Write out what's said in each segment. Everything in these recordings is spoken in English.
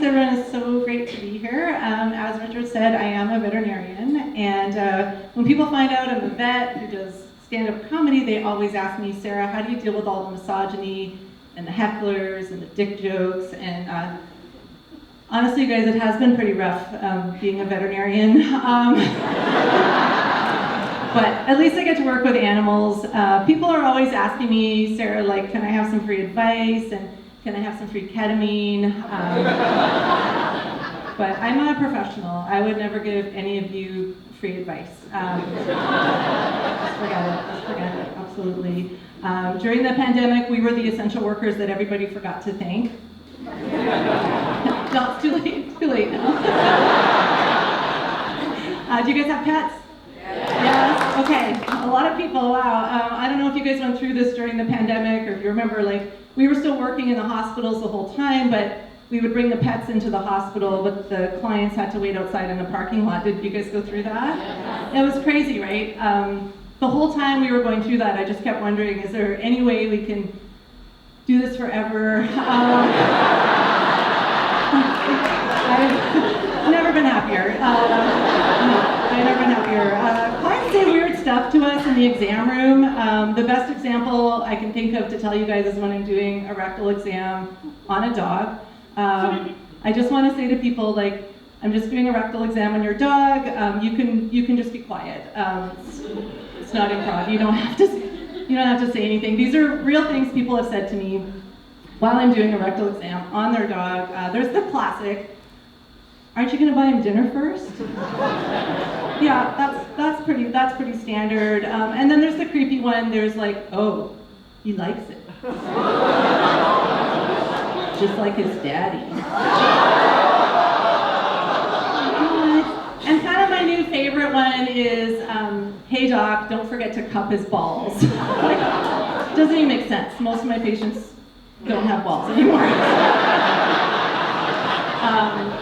everyone. It's so great to be here. As Richard said, I am a veterinarian, and when people find out I'm a vet who does stand-up comedy, they always ask me, Sarah, how do you deal with all the misogyny and the hecklers and the dick jokes? And honestly, you guys, it has been pretty rough being a veterinarian. But at least I get to work with animals. People are always asking me, Sarah, like, can I have some free advice? And can I have some free ketamine? But I'm not a professional. I would never give any of you free advice. Just forget it, absolutely. During the pandemic, we were the essential workers that everybody forgot to thank. No, it's too late now. Do you guys have pets? Yes? Okay, a lot of people, wow. I don't know if you guys went through this during the pandemic, or if you remember, like, we were still working in the hospitals the whole time, but we would bring the pets into the hospital, but the clients had to wait outside in the parking lot. Did you guys go through that? Yeah. It was crazy, right? The whole time we were going through that, I just kept wondering, is there any way we can do this forever? I've never been happier. I've never been happier. Clients say weird stuff to us in the exam room. The best example I can think of to tell you guys is when I'm doing a rectal exam on a dog. I just want to say to people, like, I'm just doing a rectal exam on your dog. You can just be quiet. It's not improv. You don't have to say anything. These are real things people have said to me while I'm doing a rectal exam on their dog. There's the classic, aren't you going to buy him dinner first? Yeah, that's pretty standard. And then there's the creepy one. There's like, oh, he likes it. Just like his daddy. And kind of my new favorite one is, hey doc, don't forget to cup his balls. Like, doesn't even make sense. Most of my patients don't have balls anymore.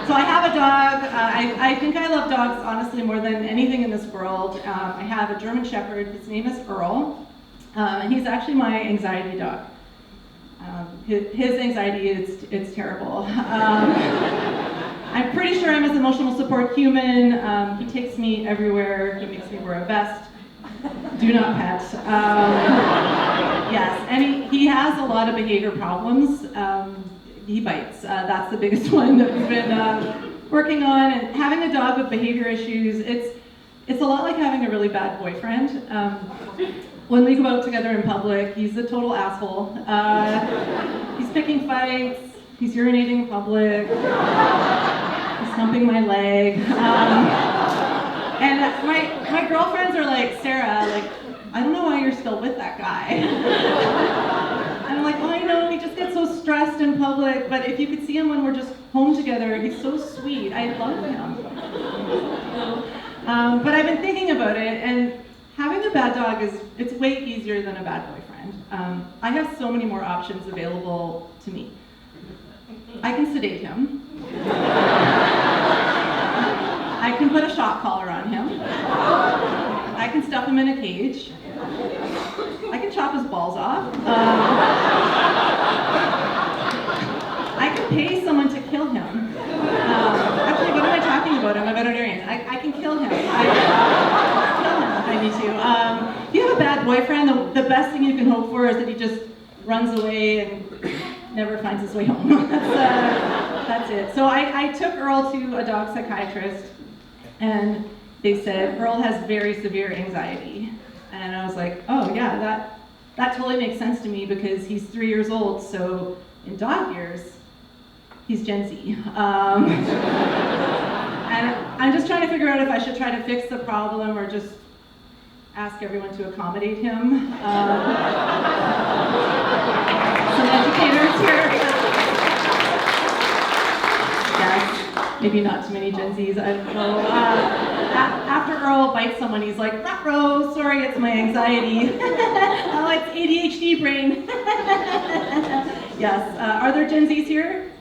So I have a dog. I think I love dogs, honestly, more than anything in this world. I have a German Shepherd. His name is Earl, and he's actually my anxiety dog. His anxiety, it's terrible. I'm pretty sure I'm his emotional support human. He takes me everywhere. He makes me wear a vest. Do not pet. Yes, and he has a lot of behavior problems. He bites. That's the biggest one that we've been working on. And having a dog with behavior issues, it's a lot like having a really bad boyfriend. When we go out together in public, he's a total asshole. He's picking fights. He's urinating in public. He's humping my leg. And my girlfriends are like, Sarah, like, I don't know why you're still with that guy. And I'm like, oh, I know, he just gets so stressed in public, but if you could see him when we're just home together, he's so sweet. I love him. But I've been thinking about it, and having a bad dog it's way easier than a bad boyfriend. I have so many more options available to me. I can sedate him. I can put a shock collar on him. I can stuff him in a cage. I can chop his balls off. I can pay someone to kill him. Actually, what am I talking about? I'm a veterinarian. I can kill him. I kill him if I need to. If you have a bad boyfriend, the best thing you can hope for is that he just runs away and never finds his way home. That's it. So I took Earl to a dog psychiatrist, and they said, Earl has very severe anxiety. And I was like, oh yeah, that totally makes sense to me because he's 3 years old, so in dog years, he's Gen Z. And I'm just trying to figure out if I should try to fix the problem or just ask everyone to accommodate him. Some educators here. Yes, maybe not too many Gen Zs, I don't know. After Earl bites someone, he's like, ruh-roh, sorry, it's my anxiety. Oh, it's ADHD brain. Yes, are there Gen Zs here?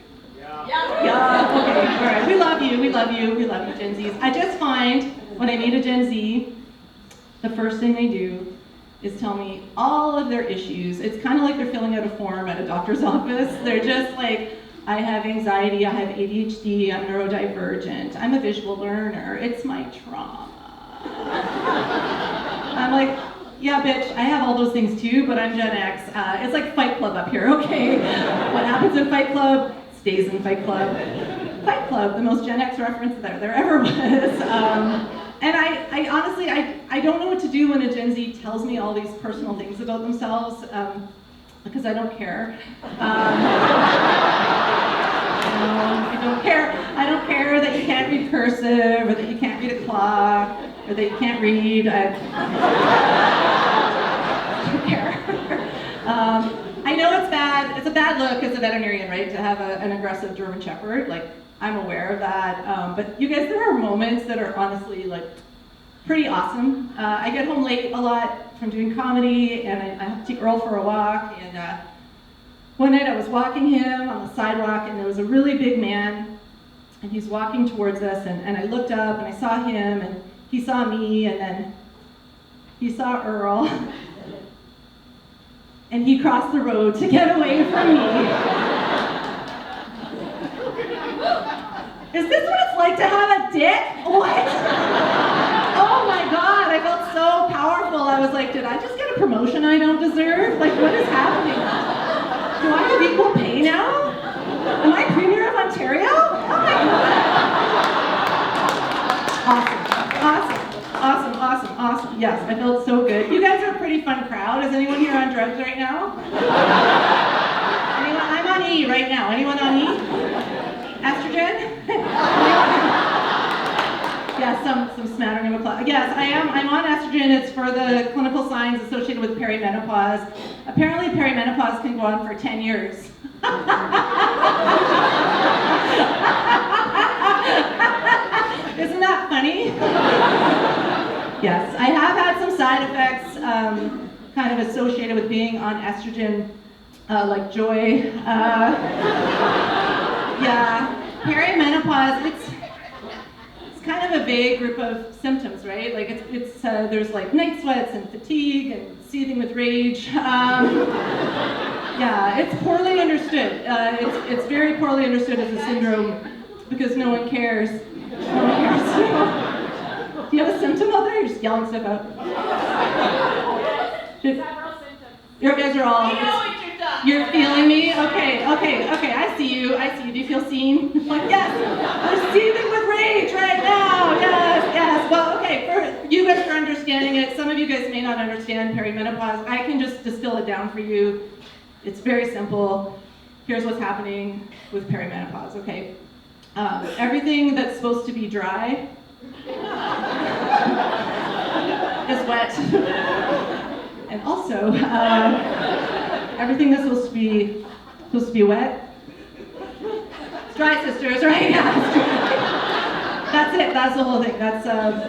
Yeah, okay, all right, we love you, Gen Zs. I just find when I meet a Gen Z, the first thing they do is tell me all of their issues. It's kind of like they're filling out a form at a doctor's office. They're just like, I have anxiety, I have ADHD, I'm neurodivergent, I'm a visual learner, it's my trauma. I'm like, yeah, bitch, I have all those things too, but I'm Gen X. It's like Fight Club up here, okay? What happens in Fight Club stays in Fight Club. Fight Club, the most Gen X reference there ever was. And I honestly, I don't know what to do when a Gen Z tells me all these personal things about themselves, because I don't care. I don't care. I don't care that you can't read cursive, or that you can't read a clock, or that you can't read. I don't care. I know it's bad. It's a bad look as a veterinarian, right, to have an aggressive German Shepherd. Like, I'm aware of that. But you guys, there are moments that are honestly like pretty awesome. I get home late a lot from doing comedy, and I have to take Earl for a walk. And one night I was walking him on the sidewalk, and there was a really big man, and he's walking towards us, and I looked up, and I saw him, and he saw me, and then he saw Earl, and he crossed the road to get away from me. Is this what it's like to have a dick? What? Oh my God, I felt so powerful. I was like, did I just get a promotion I don't deserve? Like, what is happening? Do I have equal pay now? Am I Premier of Ontario? Oh my God. Awesome. Yes, I felt so good. You guys are a pretty fun crowd. Is anyone here on drugs right now? Anyone? I'm on E right now. Anyone on E? Estrogen? Yes, some smattering of applause. Yes, I am. I'm on estrogen. It's for the clinical signs associated with perimenopause. Apparently, perimenopause can go on for 10 years. Isn't that funny? Yes, I have had some side effects kind of associated with being on estrogen, like joy. Yeah, perimenopause, it's kind of a vague group of symptoms, right? Like it's there's like night sweats and fatigue and seething with rage. Yeah, it's poorly understood. It's very poorly understood as a syndrome because no one cares. No one cares. Do you have a symptom out there? You're just yelling stuff out. You guys are all. You're feeling me? Okay. I see you. Do you feel seen? Like, yes, we're seething with rage right now. Yes. Well, okay, for you guys are understanding it. Some of you guys may not understand perimenopause. I can just distill it down for you. It's very simple. Here's what's happening with perimenopause, okay? Everything that's supposed to be dry is wet. And also, everything that's supposed to be wet, it's dry, sisters, right? Yeah, that's it. That's the whole thing. That's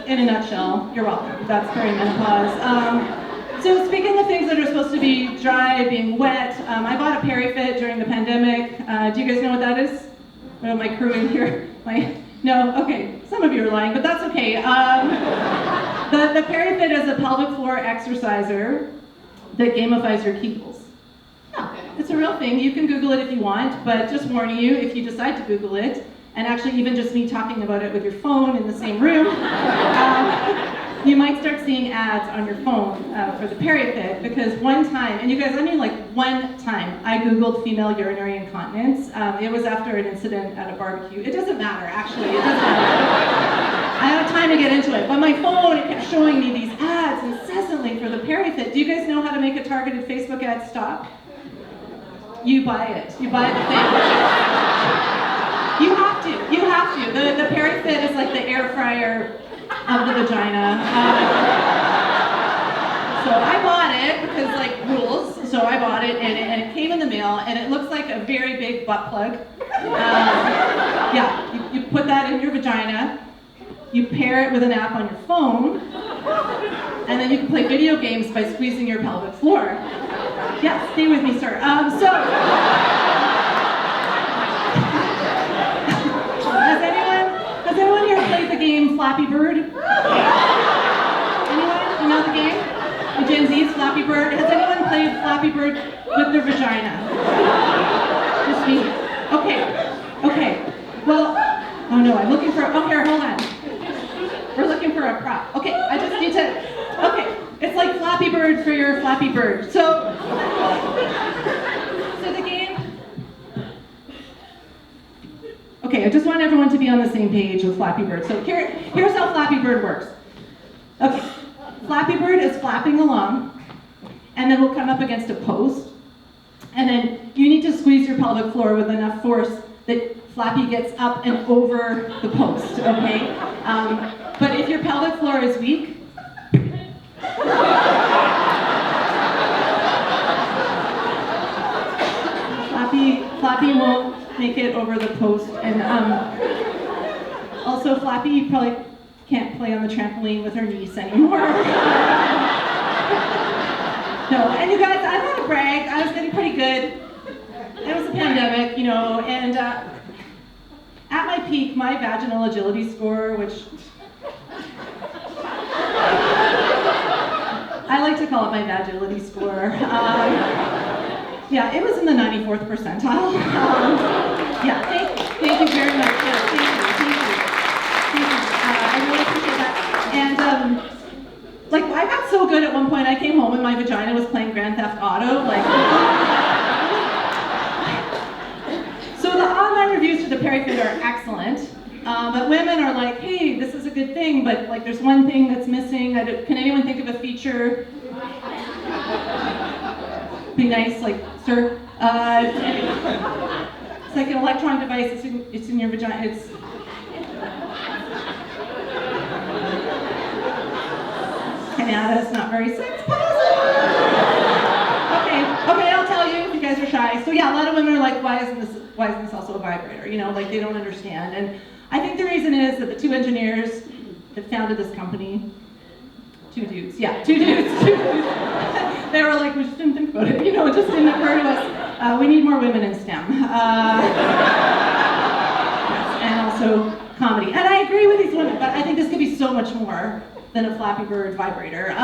in a nutshell. You're welcome. That's perimenopause. So speaking of things that are supposed to be dry, being wet, I bought a PeriFit during the pandemic. Do you guys know what that is? What about my crew in here? No? Okay. Some of you are lying, but that's okay. The PeriFit is a pelvic floor exerciser that gamifies your Kegels. Yeah, it's a real thing. You can Google it if you want, but just warning you, if you decide to Google it, and actually even just me talking about it with your phone in the same room, you might start seeing ads on your phone for the PeriFit, because one time, and you guys, I mean like one time, I Googled female urinary incontinence. It was after an incident at a barbecue. It doesn't matter, actually, it doesn't matter. I don't have time to get into it, but my phone, it kept showing me these ads incessantly for the PeriFit. Do you guys know how to make a targeted Facebook ad stop? You buy it. You buy the thing. You have to. The PeriFit is like the air fryer of the vagina. So I bought it because, like, rules. So I bought it, and it came in the mail, and it looks like a very big butt plug. Yeah, you put that in your vagina. You pair it with an app on your phone, and then you can play video games by squeezing your pelvic floor. Yeah, stay with me, sir. Has anyone here played the game Flappy Bird? Anyone? You know the game? The Gen Z's Flappy Bird. Has anyone played Flappy Bird with their vagina? Just me. Okay. Okay, well, oh no, I'm looking for, oh here, hold on. We're looking for a prop. Okay, I just need to, okay, it's like Flappy Bird for your Flappy Bird. So the game, okay, I just want everyone to be on the same page with Flappy Bird. So here's how Flappy Bird works. Okay, Flappy Bird is flapping along, and then we'll come up against a post, and then you need to squeeze your pelvic floor with enough force that Flappy gets up and over the post, okay? But if your pelvic floor is weak, Flappy won't make it over the post, and also Flappy probably can't play on the trampoline with her niece anymore. No, and you guys, I want to brag, I was getting pretty good. It was a pandemic, you know, and at my peak, my vaginal agility score, which I like to call it my vagility score. Yeah, it was in the 94th percentile. Yeah, thank you very much. Yeah, thank you. I really appreciate that. And like, I got so good at one point, I came home and my vagina was playing Grand Theft Auto. Like, so the online reviews for the PeriFit are excellent. But women are like, hey, this is a good thing, but like there's one thing that's missing. Can anyone think of a feature? Be nice, like, sir. It's like an electronic device, it's in your vagina. It's Canada's not very sex positive. Okay, I'll tell you if you guys are shy. So yeah, a lot of women are like, why isn't this also a vibrator? You know, like they don't understand. And I think the reason is that the two engineers that founded this company, two dudes. They were like, we just didn't think about it. You know, it just didn't occur to us. We need more women in STEM. Yes, and also comedy. And I agree with these women, but I think this could be so much more than a Flappy Bird vibrator.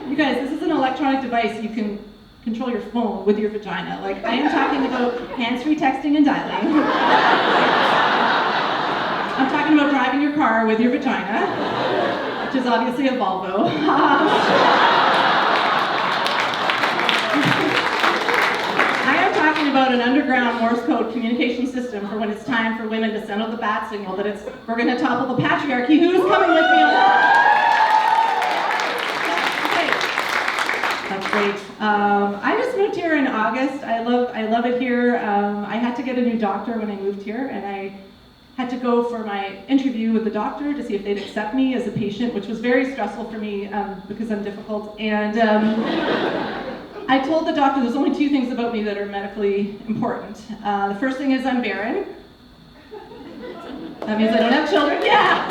You guys, this is an electronic device. You can control your phone with your vagina. Like, I am talking about hands-free texting and dialing. I'm talking about driving your car with your vagina, which is obviously a Volvo. I am talking about an underground Morse code communication system for when it's time for women to send out the bat signal that we're going to topple the patriarchy. Who's coming with me on that? That's great. I just moved here in August. I love it here. I had to get a new doctor when I moved here, and I had to go for my interview with the doctor to see if they'd accept me as a patient, which was very stressful for me because I'm difficult. And I told the doctor there's only two things about me that are medically important. The first thing is I'm barren. That means I don't have children. Yeah.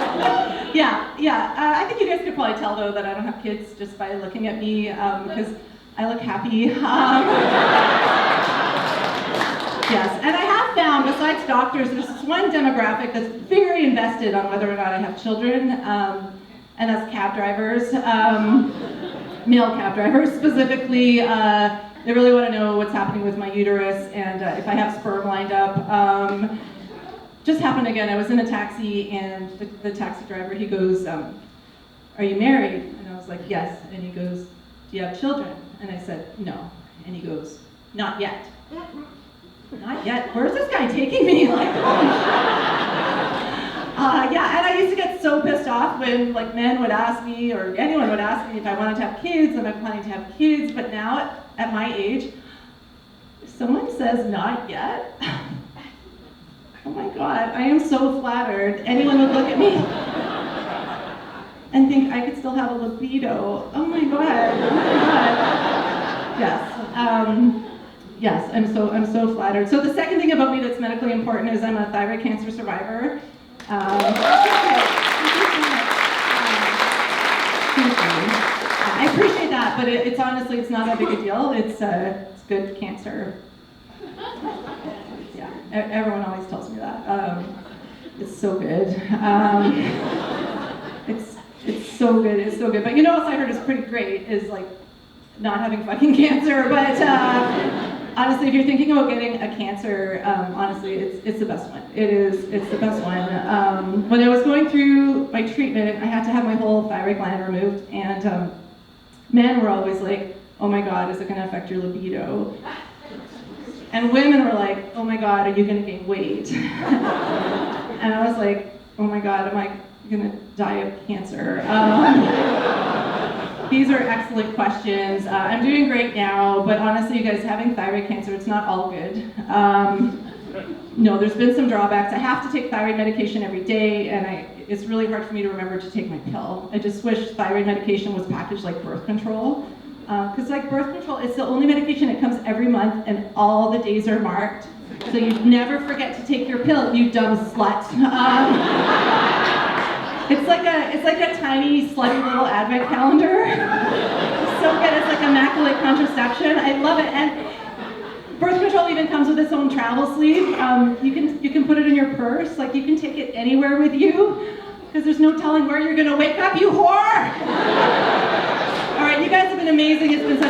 I think you guys could probably tell though that I don't have kids just by looking at me because I look happy. Yes, and I have found, besides doctors, there's this one demographic that's very invested on whether or not I have children, and that's cab drivers, male cab drivers specifically. They really want to know what's happening with my uterus and if I have sperm lined up. Just happened again, I was in a taxi and the taxi driver, he goes, are you married? And I was like, yes. And he goes, do you have children? And I said, no. And he goes, not yet. Not yet. Where's this guy taking me? Like, yeah, and I used to get so pissed off when like men would ask me, or anyone would ask me if I wanted to have kids, and I'm planning to have kids. But now, at my age, if someone says not yet, oh my God, I am so flattered. Anyone would look at me and think I could still have a libido. Oh my God. Oh my God. Yes. Yes, I'm so flattered. So the second thing about me that's medically important is I'm a thyroid cancer survivor. I appreciate that, but it's honestly, it's not that big a deal. It's good cancer. Yeah, everyone always tells me that. It's so good. It's so good. It's so good. But you know what I heard is pretty great is like not having fucking cancer, but Honestly, if you're thinking about getting a cancer, honestly, it's the best one. It's the best one. When I was going through my treatment, I had to have my whole thyroid gland removed, and men were always like, oh my God, is it gonna affect your libido? And women were like, oh my God, are you gonna gain weight? And I was like, oh my God, am I gonna die of cancer? These are excellent questions. I'm doing great now, but honestly, you guys, having thyroid cancer, it's not all good. No, there's been some drawbacks. I have to take thyroid medication every day, and it's really hard for me to remember to take my pill. I just wish thyroid medication was packaged like birth control. Because like birth control, it's the only medication that comes every month, and all the days are marked. So you never forget to take your pill, you dumb slut. It's like a tiny, slutty little advent calendar. It's so good. It's like immaculate contraception. I love it. And birth control even comes with its own travel sleeve. You can put it in your purse. Like you can take it anywhere with you, because there's no telling where you're gonna wake up, you whore. All right, you guys have been amazing. It's been such